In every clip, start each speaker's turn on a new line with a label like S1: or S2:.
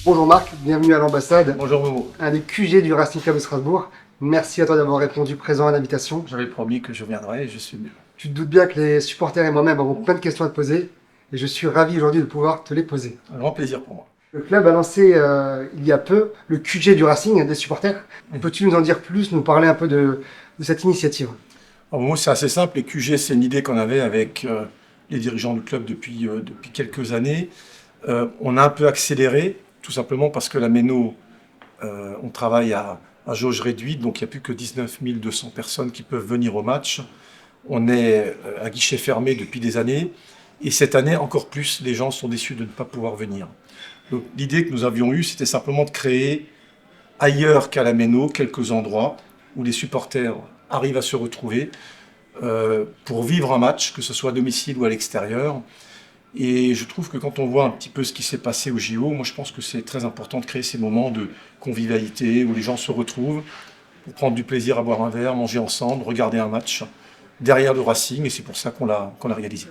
S1: Bonjour Marc, bienvenue à l'ambassade,
S2: Bonjour Momo.
S1: un des QG du Racing Club de Strasbourg. Merci à toi d'avoir répondu présent à l'invitation.
S2: J'avais promis que je viendrais et je suis venu.
S1: Tu te doutes bien que les supporters et moi-même avons plein de questions à te poser et je suis ravi aujourd'hui de pouvoir te les poser.
S2: Un grand plaisir pour moi.
S1: Le club a lancé il y a peu le QG du Racing des supporters. Peux-tu nous en dire plus, nous parler un peu de cette initiative?
S2: Alors, Momo, c'est assez simple. Les QG, c'est une idée qu'on avait avec les dirigeants du club depuis quelques années. On a un peu accéléré, tout simplement parce que la Méno, on travaille à jauge réduite, donc il n'y a plus que 19 200 personnes qui peuvent venir au match. On est à guichet fermé depuis des années. Et cette année, encore plus, les gens sont déçus de ne pas pouvoir venir. Donc, l'idée que nous avions eue, c'était simplement de créer ailleurs qu'à la Méno quelques endroits où les supporters arrivent à se retrouver pour vivre un match, que ce soit à domicile ou à l'extérieur. Et je trouve que quand on voit un petit peu ce qui s'est passé au JO, moi je pense que c'est très important de créer ces moments de convivialité où les gens se retrouvent pour prendre du plaisir à boire un verre, manger ensemble, regarder un match derrière le Racing, et c'est pour ça qu'on l'a réalisé.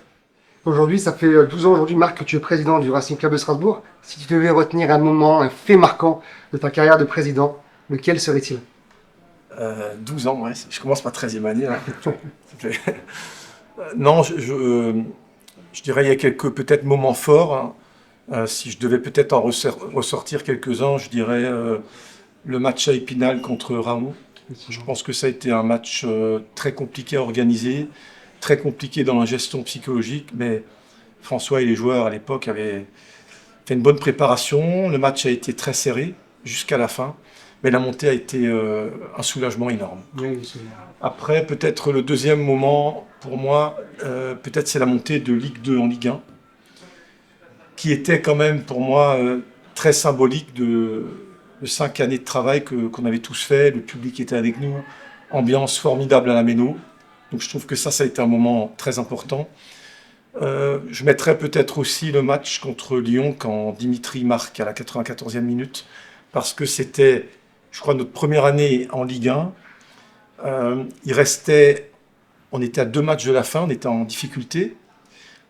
S1: Aujourd'hui, ça fait 12 ans aujourd'hui, Marc, que tu es président du Racing Club de Strasbourg. Si tu devais retenir un moment, un fait marquant de ta carrière de président, lequel serait-il?
S2: 12 ans, ouais, je commence ma 13e année. Là. Non, je dirais il y a quelques peut-être moments forts. Hein. Si je devais peut-être en ressortir quelques-uns, je dirais le match à Épinal contre Raon. Je pense que ça a été un match très compliqué à organiser, très compliqué dans la gestion psychologique, mais François et les joueurs à l'époque avaient fait une bonne préparation. Le match a été très serré jusqu'à la fin, mais la montée a été un soulagement énorme. Après, peut-être le deuxième moment, pour moi, peut-être c'est la montée de Ligue 2 en Ligue 1, qui était quand même pour moi très symbolique de 5 années de travail qu'on avait tous fait. Le public était avec nous, ambiance formidable à la Méno. Donc je trouve que ça a été un moment très important. Je mettrais peut-être aussi le match contre Lyon quand Dimitri marque à la 94e minute, parce que c'était, je crois, notre première année en Ligue 1. On était à 2 matchs de la fin, on était en difficulté.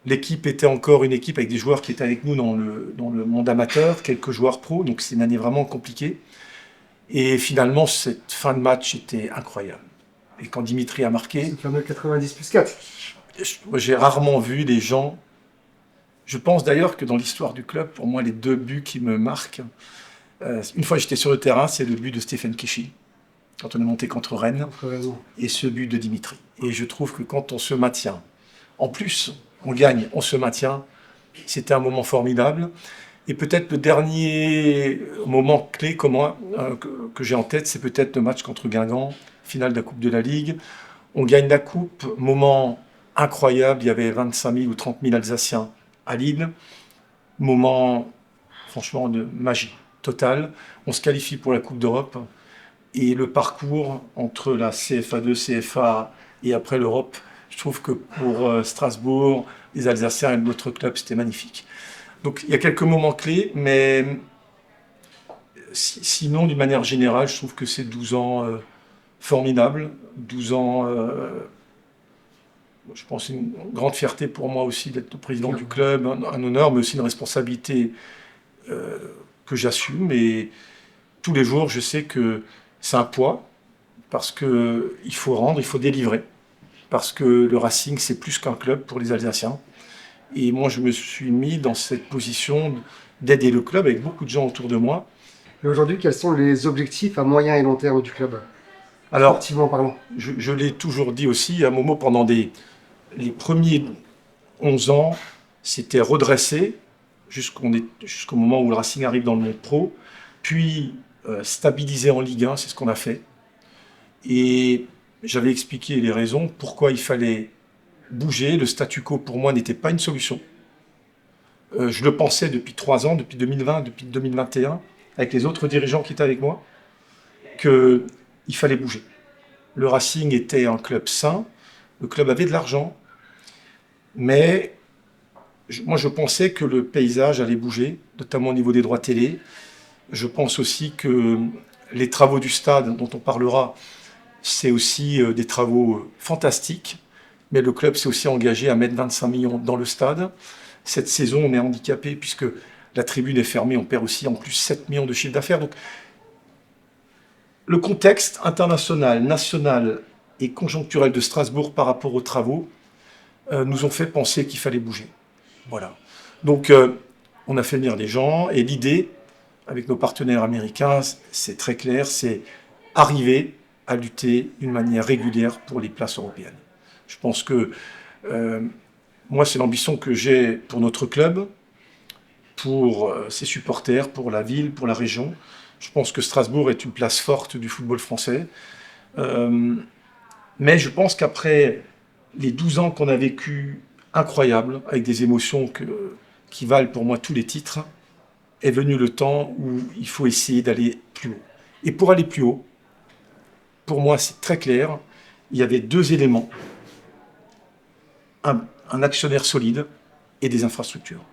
S2: L'équipe était encore une équipe avec des joueurs qui étaient avec nous dans le monde amateur, quelques joueurs pros, donc c'est une année vraiment compliquée. Et finalement, cette fin de match était incroyable. Et quand Dimitri a marqué...
S1: C'est le fameux 90+4.
S2: J'ai rarement vu les gens... Je pense d'ailleurs que dans l'histoire du club, pour moi, les 2 buts qui me marquent, une fois j'étais sur le terrain, c'est le but de Stéphane Kéchi, quand on est monté contre Rennes, et ce but de Dimitri. Et je trouve que quand on se maintient, en plus, on gagne, on se maintient, c'était un moment formidable. Et peut-être le dernier moment clé que j'ai en tête, c'est peut-être le match contre Guingamp, finale de la Coupe de la Ligue. On gagne la Coupe, moment incroyable, il y avait 25 000 ou 30 000 Alsaciens à Lille. Moment, franchement, de magie totale. On se qualifie pour la Coupe d'Europe. Et le parcours entre la CFA2, CFA et après l'Europe, je trouve que pour Strasbourg, les Alsaciens et notre club, c'était magnifique. Donc il y a quelques moments clés, mais sinon, d'une manière générale, je trouve que c'est 12 ans formidables. 12 ans, je pense, une grande fierté pour moi aussi d'être le président du club, un honneur, mais aussi une responsabilité que j'assume. Et tous les jours, je sais que c'est un poids, parce qu'il faut rendre, il faut délivrer. Parce que le Racing, c'est plus qu'un club pour les Alsaciens. Et moi, je me suis mis dans cette position d'aider le club avec beaucoup de gens autour de moi.
S1: Et aujourd'hui, quels sont les objectifs à moyen et long terme du club, sportivement parlant?
S2: Je l'ai toujours dit aussi, à Momo, pendant les premiers 11 ans, c'était redresser jusqu'au moment où le Racing arrive dans le monde pro, puis stabiliser en Ligue 1, c'est ce qu'on a fait. Et j'avais expliqué les raisons, pourquoi il fallait bouger. Le statu quo, pour moi, n'était pas une solution. Je le pensais depuis 3 ans, depuis 2020, depuis 2021, avec les autres dirigeants qui étaient avec moi, qu'il fallait bouger. Le Racing était un club sain, le club avait de l'argent, mais moi je pensais que le paysage allait bouger, notamment au niveau des droits télé. Je pense aussi que les travaux du stade, dont on parlera, c'est aussi des travaux fantastiques, mais le club s'est aussi engagé à mettre 25 millions dans le stade. Cette saison, on est handicapé puisque la tribune est fermée, on perd aussi en plus 7 millions de chiffre d'affaires. Donc, le contexte international, national et conjoncturel de Strasbourg par rapport aux travaux nous ont fait penser qu'il fallait bouger. Voilà. Donc, on a fait venir des gens et l'idée, avec nos partenaires américains, c'est très clair, c'est arriver à lutter d'une manière régulière pour les places européennes. Je pense que moi, c'est l'ambition que j'ai pour notre club, pour ses supporters, pour la ville, pour la région. Je pense que Strasbourg est une place forte du football français. Mais je pense qu'après les 12 ans qu'on a vécu incroyables, avec des émotions qui valent pour moi tous les titres, est venu le temps où il faut essayer d'aller plus haut. Et pour aller plus haut, pour moi c'est très clair, il y avait deux éléments. Un actionnaire solide et des infrastructures.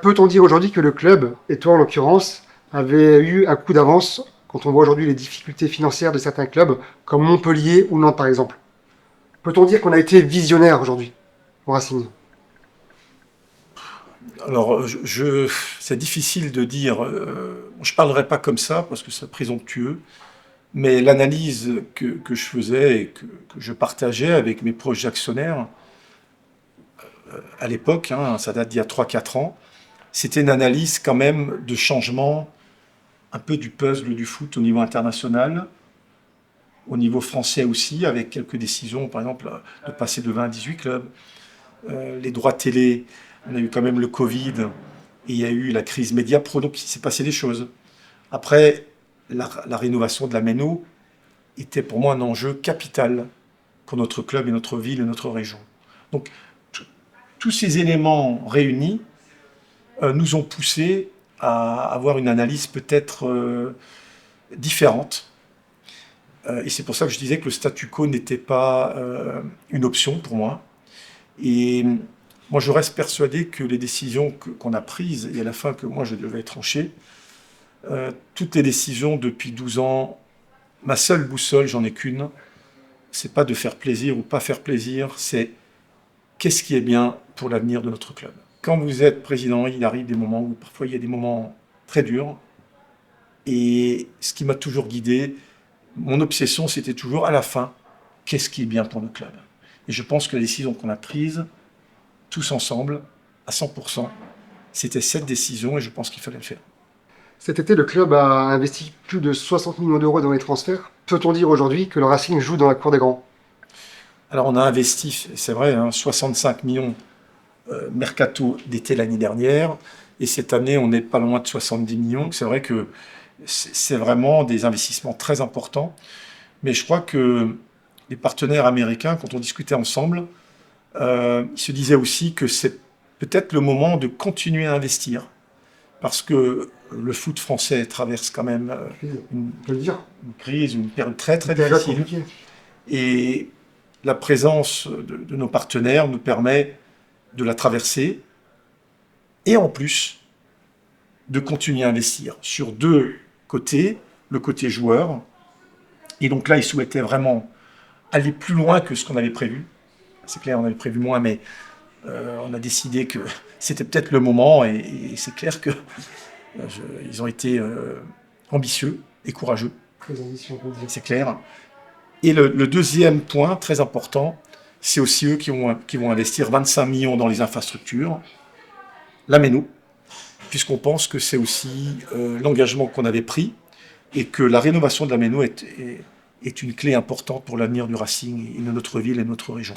S1: Peut-on dire aujourd'hui que le club, et toi en l'occurrence, avait eu un coup d'avance quand on voit aujourd'hui les difficultés financières de certains clubs, comme Montpellier ou Nantes par exemple? Peut-on dire qu'on a été visionnaire aujourd'hui au Racing?
S2: Alors, c'est difficile de dire, je ne parlerai pas comme ça parce que c'est présomptueux, mais l'analyse que je faisais et que je partageais avec mes proches actionnaires, à l'époque, hein, ça date d'il y a 3-4 ans, c'était une analyse quand même de changement un peu du puzzle du foot au niveau international, au niveau français aussi, avec quelques décisions, par exemple, de passer de 20 à 18 clubs. Les droits télé, on a eu quand même le Covid, et il y a eu la crise Mediapro, donc il s'est passé des choses. Après, la rénovation de la Méno était pour moi un enjeu capital pour notre club et notre ville et notre région. Donc, tous ces éléments réunis nous ont poussés à avoir une analyse peut-être différente. Et c'est pour ça que je disais que le statu quo n'était pas une option pour moi. Et moi, je reste persuadé que les décisions qu'on a prises, et à la fin que moi je devais trancher, toutes les décisions depuis 12 ans, ma seule boussole, j'en ai qu'une, c'est pas de faire plaisir ou pas faire plaisir, c'est qu'est-ce qui est bien pour l'avenir de notre club. Quand vous êtes président, il arrive des moments où parfois il y a des moments très durs. Et ce qui m'a toujours guidé, mon obsession, c'était toujours à la fin, qu'est-ce qui est bien pour le club. Et je pense que la décision qu'on a prise, tous ensemble, à 100%, c'était cette décision et je pense qu'il fallait le faire.
S1: Cet été, le club a investi plus de 60 millions d'euros dans les transferts. Peut-on dire aujourd'hui que le Racing joue dans la cour des grands?
S2: Alors on a investi, c'est vrai, hein, 65 millions mercato d'été l'année dernière, et cette année on n'est pas loin de 70 millions. C'est vrai que c'est vraiment des investissements très importants, mais je crois que les partenaires américains, quand on discutait ensemble, ils se disaient aussi que c'est peut-être le moment de continuer à investir, parce que le foot français traverse quand même une crise, une période très très difficile, et la présence de nos partenaires nous permet de la traverser, et en plus de continuer à investir sur deux côtés, le côté joueur, et donc là ils souhaitaient vraiment aller plus loin que ce qu'on avait prévu. C'est clair, on avait prévu moins, mais on a décidé que c'était peut-être le moment, et c'est clair que ils ont été ambitieux et courageux.
S1: Très ambitieux,
S2: c'est clair. Et le deuxième point, très important, c'est aussi eux qui vont investir 25 millions dans les infrastructures, la Méno, puisqu'on pense que c'est aussi l'engagement qu'on avait pris, et que la rénovation de la Méno est une clé importante pour l'avenir du Racing et de notre ville et de notre région.